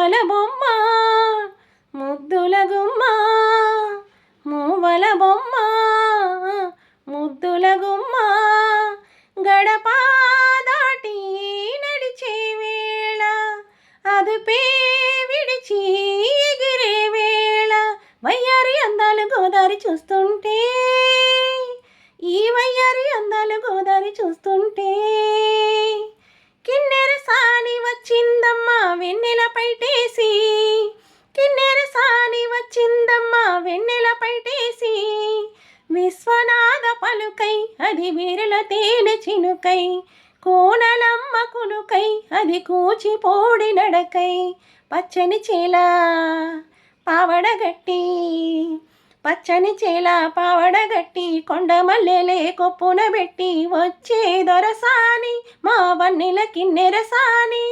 మూవల బొమ్మ ముద్దుల గుమ్మ, మూవల బొమ్మ ముద్దుల గుమ్మ, గడప దాటి నడిచే వేళ అదుపే విడిచి ఎగిరే వేళ, వయ్యారి అందాలు గోదారి చూస్తుంటే, ఈ వయ్యారి అందాలు గోదారి చూస్తుంటే, కిన్నెర సాని వచ్చిందమ్మా వెన్నెల పైటేసి, కిన్నెర సాని వచ్చిందమ్మా వెన్నెల పైటేసి, విశ్వనాథ పలుకై అది వీరుల తేనె చినుకై, కోనలమ్మ కులుకై అది కూచిపోడి నడకై, పచ్చని చేల పావడగట్టి, పచ్చని చేల పావడగట్టి, కొండ మల్లెలే కొప్పున పెట్టి వచ్చే దొరసాని మా వన్నెల కిన్నెర సాని.